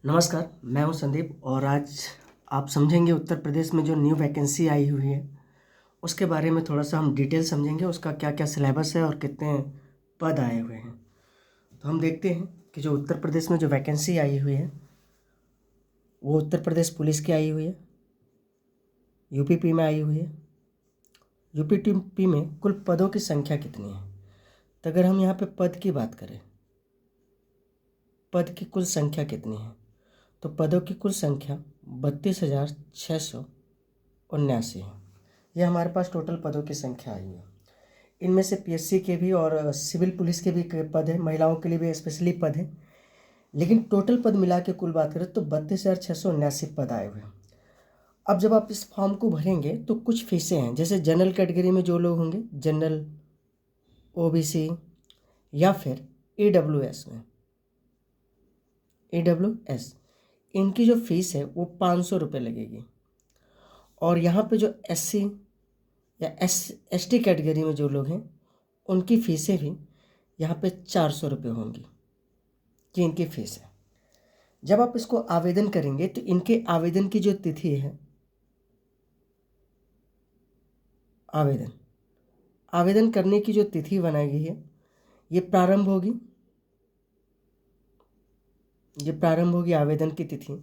नमस्कार, मैं हूं संदीप और आज आप समझेंगे उत्तर प्रदेश में जो न्यू वैकेंसी आई हुई है उसके बारे में थोड़ा सा हम डिटेल समझेंगे। उसका क्या क्या सिलेबस है और कितने पद आए हुए हैं। तो हम देखते हैं कि जो उत्तर प्रदेश में जो वैकेंसी आई हुई है वो उत्तर प्रदेश पुलिस की आई हुई है, यूपीपी में आई हुई है। यूपीपी में कुल पदों की संख्या कितनी है? तो अगर हम यहाँ पे पद की बात करें, पद की कुल संख्या कितनी है, तो पदों की कुल संख्या 32,679 है। ये हमारे पास टोटल पदों की संख्या आई है। इनमें से पीएससी के भी और सिविल पुलिस के भी पद हैं, महिलाओं के लिए भी स्पेशली पद हैं। लेकिन टोटल पद मिला के कुल बात करें तो 32,679 पद आए हुए हैं। अब जब आप इस फॉर्म को भरेंगे तो कुछ फीसें हैं, जैसे जनरल कैटेगरी में जो लोग होंगे, जनरल, ओबीसी या फिर ईडब्ल्यूएस में, ईडब्ल्यूएस, इनकी जो फीस है वो 500 रुपये लगेगी। और यहाँ पे जो एससी या एसटी कैटेगरी में जो लोग हैं उनकी फ़ीसें भी यहाँ पे 400 रुपये होंगी, कि इनकी फ़ीस है। जब आप इसको आवेदन करेंगे तो इनके आवेदन की जो तिथि है, आवेदन करने की जो तिथि बनाई गई है, ये प्रारंभ होगी आवेदन की तिथि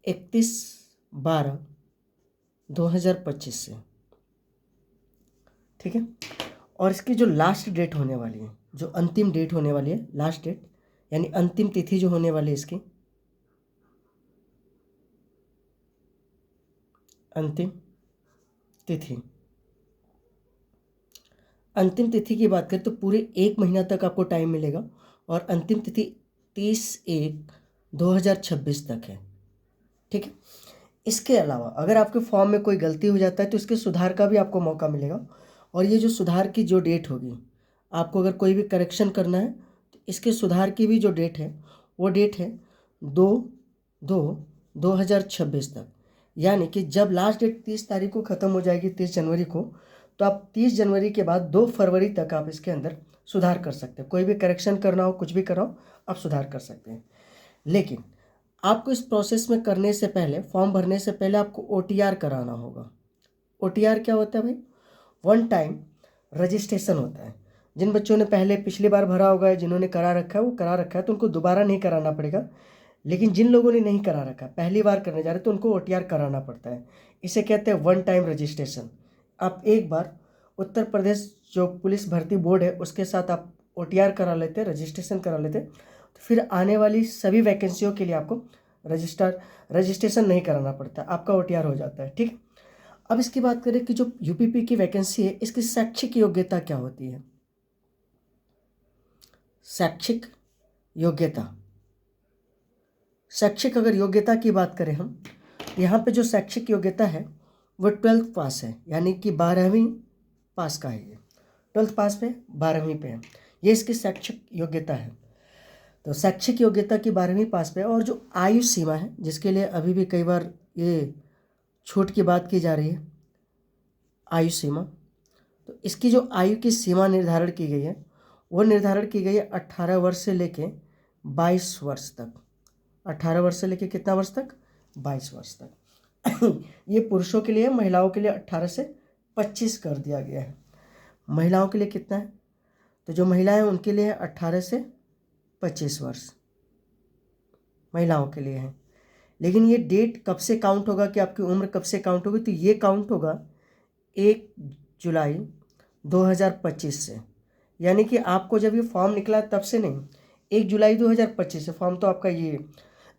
31/12/2025 से, ठीक है। और इसकी जो लास्ट डेट होने वाली है, जो अंतिम डेट होने वाली है, लास्ट डेट यानी अंतिम तिथि जो होने वाली है इसकी, अंतिम तिथि की बात करें तो पूरे 1 महीना तक आपको टाइम मिलेगा और अंतिम तिथि 30/1/2026 तक है, ठीक है। इसके अलावा अगर आपके फॉर्म में कोई गलती हो जाता है तो इसके सुधार का भी आपको मौका मिलेगा। और ये जो सुधार की जो डेट होगी, आपको अगर कोई भी करेक्शन करना है तो इसके सुधार की भी जो डेट है वो डेट है 2/2/2026 तक। यानी कि जब लास्ट डेट 30 तारीख को ख़त्म हो जाएगी, 30 जनवरी को, तो आप 30 जनवरी के बाद 2 फरवरी तक आप इसके अंदर सुधार कर सकते हैं। कोई भी करेक्शन करना हो, कुछ भी करना हो, आप सुधार कर सकते हैं। लेकिन आपको इस प्रोसेस में करने से पहले, फॉर्म भरने से पहले आपको ओटीआर कराना होगा। ओटीआर क्या होता है भाई? वन टाइम रजिस्ट्रेशन होता है। जिन बच्चों ने पहले पिछली बार भरा होगा, जिन्होंने करा रखा है वो करा रखा है, तो उनको दोबारा नहीं कराना पड़ेगा। लेकिन जिन लोगों ने नहीं करा रखा, पहली बार करने जा रहे, तो उनको ओटीआर कराना पड़ता है। इसे कहते हैं वन टाइम रजिस्ट्रेशन। आप एक बार उत्तर प्रदेश जो पुलिस भर्ती बोर्ड है उसके साथ आप ओटीआर करा लेते, रजिस्ट्रेशन करा लेते, तो फिर आने वाली सभी वैकेंसियों के लिए आपको रजिस्ट्रेशन नहीं कराना पड़ता, आपका ओटीआर हो जाता है, ठीक। अब इसकी बात करें कि जो यूपीपी की वैकेंसी है, इसकी शैक्षिक योग्यता क्या होती है? शैक्षिक अगर योग्यता की बात करें हम, यहाँ पे जो शैक्षिक योग्यता है वो 12th पास है, यानी कि 12वीं पास का है। ये 12th पास पे 12वीं पे है, ये इसकी शैक्षिक योग्यता है। तो शैक्षिक योग्यता की 12वीं पास पे। और जो आयु सीमा है, जिसके लिए अभी भी कई बार ये छूट की बात की जा रही है, आयु सीमा, तो इसकी जो आयु की सीमा निर्धारण की गई है वो निर्धारण की गई है 18 वर्ष से लेके 22 वर्ष तक। 18 वर्ष से लेके कितना वर्ष तक? 22 वर्ष तक। ये पुरुषों के लिए, महिलाओं के लिए 18 से 25 कर दिया गया है। महिलाओं के लिए कितना है? तो जो महिलाएं हैं उनके लिए 18 से 25 वर्ष महिलाओं के लिए है। लेकिन ये डेट कब से काउंट होगा, कि आपकी उम्र कब से काउंट होगी? तो ये काउंट होगा 1 जुलाई 2025 से। यानी कि आपको जब ये फॉर्म निकला तब से नहीं, 1 जुलाई 2025 से। फॉर्म तो आपका ये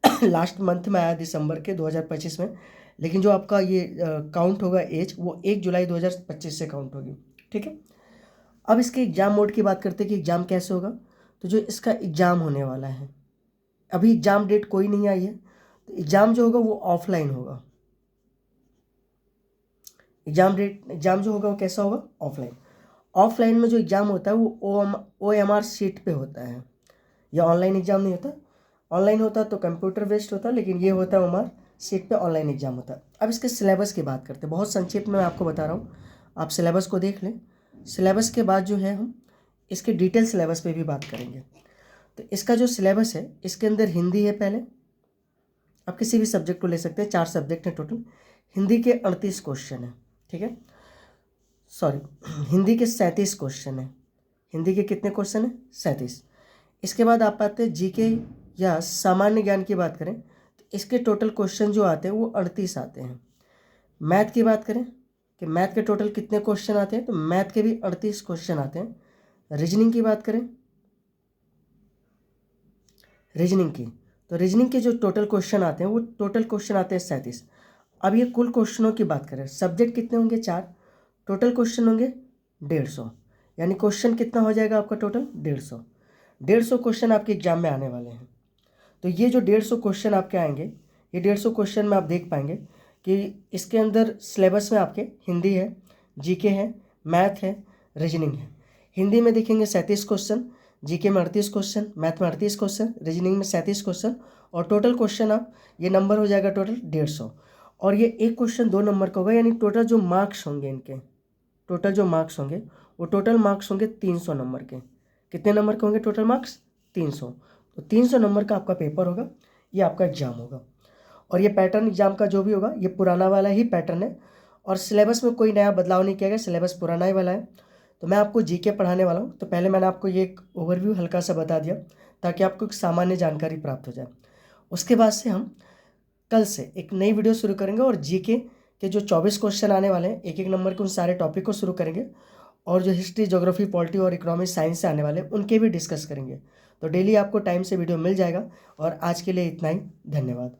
लास्ट मंथ में आया, दिसंबर के 2025 में, लेकिन जो आपका ये काउंट होगा एज, वो 1 जुलाई 2025 से काउंट होगी, ठीक है। अब इसके एग्ज़ाम मोड की बात करते हैं कि एग्ज़ाम कैसे होगा। तो जो इसका एग्ज़ाम होने वाला है, अभी एग्ज़ाम डेट कोई नहीं आई है, तो एग्ज़ाम जो होगा वो ऑफलाइन होगा। एग्ज़ाम जो होगा वो कैसा होगा? ऑफलाइन में जो एग्ज़ाम होता है वो OMR शीट पे होता है। यह ऑनलाइन एग्ज़ाम नहीं होता। ऑनलाइन होता तो कंप्यूटर बेस्ड होता, लेकिन ये होता है OMR शीट पे, ऑनलाइन एग्ज़ाम होता है। अब इसके सिलेबस की बात करते हैं, बहुत संक्षिप्त में मैं आपको बता रहा हूँ, आप सिलेबस को देख लें। सिलेबस के बाद जो है हम इसके डिटेल सिलेबस पे भी बात करेंगे। तो इसका जो सिलेबस है, इसके अंदर हिंदी है पहले, आप किसी भी सब्जेक्ट को ले सकते हैं, 4 सब्जेक्ट हैं टोटल। हिंदी के 38 क्वेश्चन हैं, ठीक है, सॉरी हिंदी के 37 क्वेश्चन हैं। हिंदी के कितने क्वेश्चन हैं? 37। इसके बाद आप आते हैं जीके या सामान्य ज्ञान की बात करें तो इसके टोटल क्वेश्चन जो आते हैं वो 38 आते हैं। मैथ की बात करें कि मैथ के टोटल कितने क्वेश्चन आते हैं, तो मैथ के भी 38 क्वेश्चन आते हैं। रीजनिंग की बात करें, रीजनिंग की, तो रीजनिंग के जो टोटल क्वेश्चन आते हैं वो टोटल क्वेश्चन आते हैं 37। अब ये कुल क्वेश्चनों की बात करें, सब्जेक्ट कितने होंगे? 4, टोटल क्वेश्चन होंगे 150, यानी क्वेश्चन कितना हो जाएगा आपका टोटल? 150 क्वेश्चन आपके एग्जाम में आने वाले हैं। तो ये जो 150 क्वेश्चन आपके आएंगे, ये 150 क्वेश्चन में आप देख पाएंगे कि इसके अंदर सिलेबस में आपके हिंदी है, जीके है, मैथ है, रीजनिंग है। हिंदी में देखेंगे 37 क्वेश्चन, जीके में 38 क्वेश्चन, मैथ में 38 क्वेश्चन, रीजनिंग में 37 क्वेश्चन, और टोटल क्वेश्चन आप ये नंबर हो जाएगा टोटल 150। और ये एक क्वेश्चन 2 नंबर का होगा, यानी टोटल जो मार्क्स होंगे इनके, टोटल जो मार्क्स होंगे वो टोटल मार्क्स होंगे 300 नंबर के। कितने नंबर के होंगे टोटल मार्क्स? 300। तो 300 नंबर का आपका पेपर होगा, ये आपका एग्जाम होगा। और ये पैटर्न एग्जाम का जो भी होगा ये पुराना वाला ही पैटर्न है, और सिलेबस में कोई नया बदलाव नहीं किया गया, सिलेबस पुराना ही वाला है। तो मैं आपको जीके पढ़ाने वाला हूँ, तो पहले मैंने आपको ये एक ओवरव्यू हल्का सा बता दिया ताकि आपको एक सामान्य जानकारी प्राप्त हो जाए। उसके बाद से हम कल से एक नई वीडियो शुरू करेंगे, और जीके के जो 24 क्वेश्चन आने वाले हैं, एक एक नंबर के उन सारे टॉपिक को शुरू करेंगे, और जो हिस्ट्री, ज्योग्राफी, पॉलिटी और इकोनॉमिक्स, साइंस से आने वाले हैं उनके भी डिस्कस करेंगे। तो डेली आपको टाइम से वीडियो मिल जाएगा। और आज के लिए इतना ही, धन्यवाद।